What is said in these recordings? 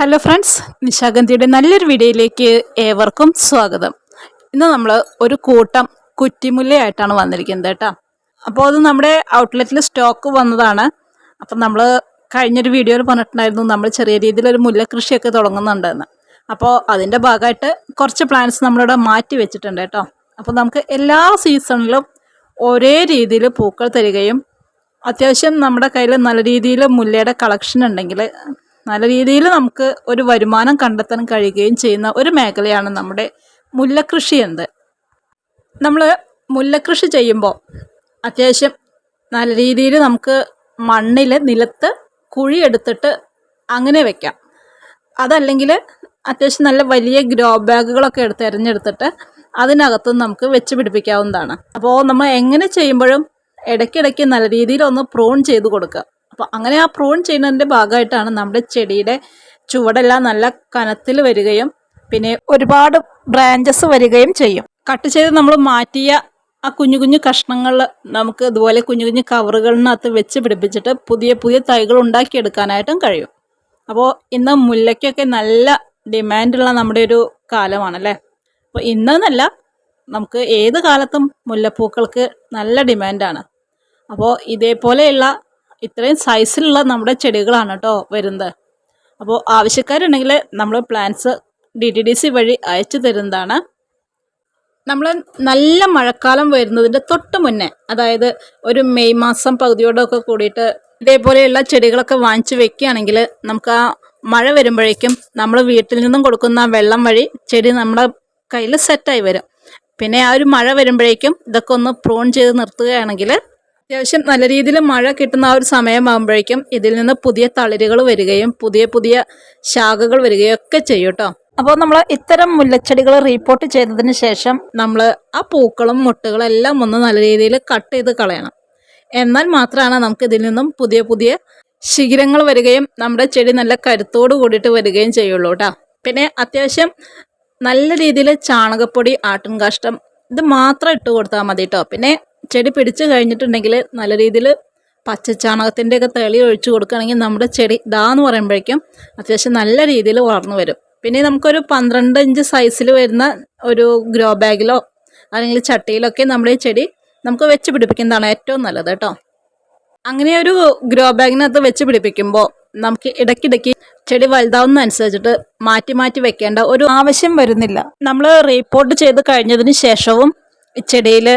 Hello friends, നിശാഗന്ധിയുടെ നല്ലൊരു വീഡിയോയിലേക്ക് ഏവർക്കും സ്വാഗതം. ഇന്ന് നമ്മൾ ഒരു കൂട്ടം കുറ്റിമുല്ലയായിട്ടാണ് വന്നിരിക്കുന്നത് കേട്ടോ. അപ്പോൾ അത് നമ്മുടെ ഔട്ട്ലെറ്റിൽ സ്റ്റോക്ക് വന്നതാണ്. അപ്പം നമ്മൾ കഴിഞ്ഞൊരു വീഡിയോയിൽ പറഞ്ഞിട്ടുണ്ടായിരുന്നു നമ്മൾ ചെറിയ രീതിയിലൊരു മുല്ല കൃഷിയൊക്കെ തുടങ്ങുന്നുണ്ടെന്ന്. അപ്പോൾ അതിൻ്റെ ഭാഗമായിട്ട് കുറച്ച് പ്ലാന്റ്സ് നമ്മളിവിടെ മാറ്റി വെച്ചിട്ടുണ്ട് കേട്ടോ. അപ്പോൾ നമുക്ക് എല്ലാ സീസണിലും ഒരേ രീതിയിൽ പൂക്കൾ തരികയും അത്യാവശ്യം നമ്മുടെ കയ്യിൽ നല്ല രീതിയിൽ മുല്ലയുടെ കളക്ഷൻ ഉണ്ടെങ്കിൽ നല്ല രീതിയിൽ നമുക്ക് ഒരു വരുമാനം കണ്ടെത്താൻ കഴിയുകയും ചെയ്യുന്ന ഒരു മേഖലയാണ് നമ്മുടെ മുല്ലക്കൃഷി എന്നത്. നമ്മൾ മുല്ലക്കൃഷി ചെയ്യുമ്പോൾ അത്യാവശ്യം നല്ല രീതിയിൽ നമുക്ക് നിലത്ത് കുഴിയെടുത്തിട്ട് അങ്ങനെ വെക്കാം. അതല്ലെങ്കിൽ അത്യാവശ്യം നല്ല വലിയ ഗ്രോ ബാഗുകളൊക്കെ തിരഞ്ഞെടുത്തിട്ട് അതിനകത്ത് നമുക്ക് വെച്ച് പിടിപ്പിക്കാവുന്നതാണ്. അപ്പോൾ നമ്മൾ എങ്ങനെ ചെയ്യുമ്പോഴും ഇടയ്ക്കിടയ്ക്ക് നല്ല രീതിയിൽ ഒന്ന് പ്രൂൺ ചെയ്ത് കൊടുക്കുക. അപ്പോൾ അങ്ങനെ ആ പ്രൂൺ ചെയ്യുന്നതിൻ്റെ ഭാഗമായിട്ടാണ് നമ്മുടെ ചെടിയുടെ ചുവടെല്ലാം നല്ല കനത്തിൽ വരികയും പിന്നെ ഒരുപാട് ബ്രാഞ്ചസ് വരികയും ചെയ്യും. കട്ട് ചെയ്ത് നമ്മൾ മാറ്റിയ ആ കുഞ്ഞു കുഞ്ഞു കഷ്ണങ്ങൾ നമുക്ക് ഇതുപോലെ കുഞ്ഞു കുഞ്ഞു കവറുകളിനകത്ത് വെച്ച് പിടിപ്പിച്ചിട്ട് പുതിയ പുതിയ തൈകൾ ഉണ്ടാക്കിയെടുക്കാനായിട്ടും കഴിയും. അപ്പോൾ ഇന്ന് മുല്ലയ്ക്കൊക്കെ നല്ല ഡിമാൻഡുള്ള നമ്മുടെ ഒരു കാലമാണല്ലേ. അപ്പോൾ ഇന്നെന്നല്ല, നമുക്ക് ഏത് കാലത്തും മുല്ലപ്പൂക്കൾക്ക് നല്ല ഡിമാൻഡാണ്. അപ്പോൾ ഇതേപോലെയുള്ള ഇത്രയും സൈസിലുള്ള നമ്മുടെ ചെടികളാണ് കേട്ടോ വരുന്നത്. അപ്പോൾ ആവശ്യക്കാരുണ്ടെങ്കിൽ നമ്മൾ പ്ലാന്റ്സ് DTDC വഴി അയച്ചു തരുന്നതാണ്. നമ്മൾ നല്ല മഴക്കാലം വരുന്നതിൻ്റെ തൊട്ട് മുന്നേ, അതായത് ഒരു മെയ് മാസം പകുതിയോടൊക്കെ കൂടിയിട്ട് ഇതേപോലെയുള്ള ചെടികളൊക്കെ വാങ്ങിച്ച് വെക്കുകയാണെങ്കിൽ നമുക്ക് ആ മഴ വരുമ്പോഴേക്കും നമ്മൾ വീട്ടിൽ നിന്നും കൊടുക്കുന്ന വെള്ളം വഴി ചെടി നമ്മുടെ കയ്യിൽ സെറ്റായി വരും. പിന്നെ ആ ഒരു മഴ വരുമ്പോഴേക്കും ഇതൊക്കെ ഒന്ന് പ്രൂൺ ചെയ്ത് നിർത്തുകയാണെങ്കിൽ അത്യാവശ്യം നല്ല രീതിയിൽ മഴ കിട്ടുന്ന ആ ഒരു സമയമാകുമ്പോഴേക്കും ഇതിൽ നിന്ന് പുതിയ തളിരുകൾ വരികയും പുതിയ പുതിയ ശാഖകൾ വരികയും ഒക്കെ ചെയ്യും കേട്ടോ. അപ്പോൾ നമ്മൾ ഇത്തരം മുല്ലച്ചെടികൾ റീപ്പോർട്ട് ചെയ്തതിന് ശേഷം നമ്മൾ ആ പൂക്കളും മുട്ടുകളും എല്ലാം ഒന്ന് നല്ല രീതിയിൽ കട്ട് ചെയ്ത് കളയണം. എന്നാൽ മാത്രമാണ് നമുക്ക് ഇതിൽ നിന്നും പുതിയ പുതിയ ശിഖരങ്ങൾ വരികയും നമ്മുടെ ചെടി നല്ല കരുത്തോട് കൂടിയിട്ട് വരികയും ചെയ്യുള്ളൂ കേട്ടോ. പിന്നെ അത്യാവശ്യം നല്ല രീതിയിൽ ചാണകപ്പൊടി, ആട്ടിൻകാഷ്ടം ഇത് മാത്രം ഇട്ട് കൊടുത്താൽ മതി കേട്ടോ. പിന്നെ ചെടി പിടിച്ച് കഴിഞ്ഞിട്ടുണ്ടെങ്കിൽ നല്ല രീതിയിൽ പച്ചച്ചാണകത്തിൻ്റെയൊക്കെ തെളി ഒഴിച്ച് കൊടുക്കുകയാണെങ്കിൽ നമ്മുടെ ചെടി ഇതാന്ന് പറയുമ്പോഴേക്കും അത്യാവശ്യം നല്ല രീതിയിൽ വളർന്നു വരും. പിന്നെ നമുക്കൊരു 12 ഇഞ്ച് സൈസിൽ വരുന്ന ഒരു ഗ്രോ ബാഗിലോ അല്ലെങ്കിൽ ചട്ടിയിലൊക്കെ നമ്മുടെ ഈ ചെടി നമുക്ക് വെച്ച് പിടിപ്പിക്കുന്നതാണ് ഏറ്റവും നല്ലത് കേട്ടോ. അങ്ങനെ ഒരു ഗ്രോ ബാഗിനകത്ത് വെച്ച് പിടിപ്പിക്കുമ്പോൾ നമുക്ക് ഇടയ്ക്കിടയ്ക്ക് ചെടി വലുതാവുന്നതനുസരിച്ചിട്ട് മാറ്റി മാറ്റി വെക്കേണ്ട ഒരു ആവശ്യം വരുന്നില്ല. നമ്മൾ റീപ്പോർട്ട് ചെയ്ത് കഴിഞ്ഞതിന് ശേഷവും ഈ ചെടിയിൽ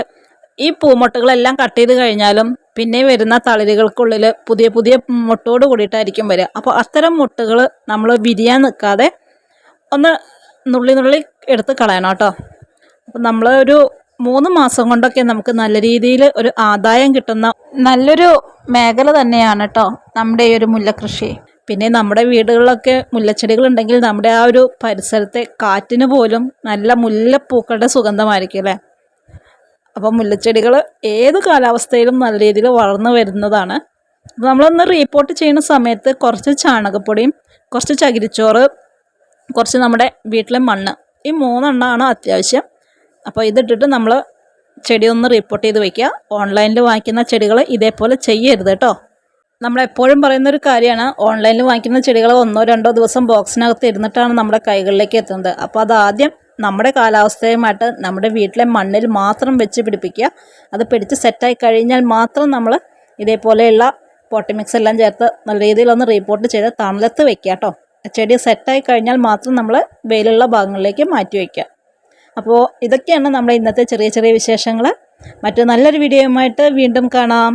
ഈ പൂമൊട്ടുകളെല്ലാം കട്ട് ചെയ്ത് കഴിഞ്ഞാലും പിന്നെ വരുന്ന തളിരുകൾക്കുള്ളിൽ പുതിയ പുതിയ മുട്ടോട് കൂടിയിട്ടായിരിക്കും വരിക. അപ്പോൾ അത്തരം മുട്ടുകൾ നമ്മൾ വിരിയാൻ നിൽക്കാതെ ഒന്ന് നുള്ളി നുള്ളി എടുത്ത് കളയണം കേട്ടോ. അപ്പോൾ നമ്മൾ ഒരു 3 മാസം കൊണ്ടൊക്കെ നമുക്ക് നല്ല രീതിയിൽ ഒരു ആദായം കിട്ടുന്ന നല്ലൊരു മേഖല തന്നെയാണ് കേട്ടോ നമ്മുടെ ഈ ഒരു മുല്ലക്കൃഷി. പിന്നെ നമ്മുടെ വീടുകളിലൊക്കെ മുല്ലച്ചെടികളുണ്ടെങ്കിൽ നമ്മുടെ ആ ഒരു പരിസരത്തെ കാറ്റിന് പോലും നല്ല മുല്ലപ്പൂക്കളുടെ സുഗന്ധമായിരിക്കും അല്ലേ. അപ്പോൾ മുല്ലച്ചെടികൾ ഏത് കാലാവസ്ഥയിലും നല്ല രീതിയിൽ വളർന്നു വരുന്നതാണ്. നമ്മളൊന്ന് റീപ്പോർട്ട് ചെയ്യുന്ന സമയത്ത് കുറച്ച് ചാണകപ്പൊടിയും കുറച്ച് ചകിരിച്ചോറ്, കുറച്ച് നമ്മുടെ വീട്ടിലെ മണ്ണ്, ഈ 3 എണ്ണമാണ് അത്യാവശ്യം. അപ്പോൾ ഇതിട്ടിട്ട് നമ്മൾ ചെടി ഒന്ന് റീപ്പോർട്ട് ചെയ്ത് വയ്ക്കുക. ഓൺലൈനിൽ വാങ്ങിക്കുന്ന ചെടികൾ ഇതേപോലെ ചെയ്യരുത് കേട്ടോ. നമ്മളെപ്പോഴും പറയുന്നൊരു കാര്യമാണ്, ഓൺലൈനിൽ വാങ്ങിക്കുന്ന ചെടികൾ 1-2 ദിവസം ബോക്സിനകത്ത് ഇരുന്നിട്ടാണ് നമ്മുടെ കൈകളിലേക്ക് എത്തുന്നത്. അപ്പോൾ അതാദ്യം നമ്മുടെ കാലാവസ്ഥയുമായിട്ട് നമ്മുടെ വീട്ടിലെ മണ്ണിൽ മാത്രം വെച്ച് പിടിപ്പിക്കുക. അത് പിടിച്ച് സെറ്റായി കഴിഞ്ഞാൽ മാത്രം നമ്മൾ ഇതേപോലെയുള്ള പോട്ടി മിക്സ് എല്ലാം ചേർത്ത് നല്ല രീതിയിലൊന്ന് റീപ്പോർട്ട് ചെയ്ത് തണലത്ത് വെക്കുക കേട്ടോ. ചെടി സെറ്റായി കഴിഞ്ഞാൽ മാത്രം നമ്മൾ വെയിലുള്ള ഭാഗങ്ങളിലേക്ക് മാറ്റി വയ്ക്കുക. അപ്പോൾ ഇതൊക്കെയാണ് നമ്മുടെ ഇന്നത്തെ ചെറിയ ചെറിയ വിശേഷങ്ങൾ. മറ്റു നല്ലൊരു വീഡിയോയുമായിട്ട് വീണ്ടും കാണാം.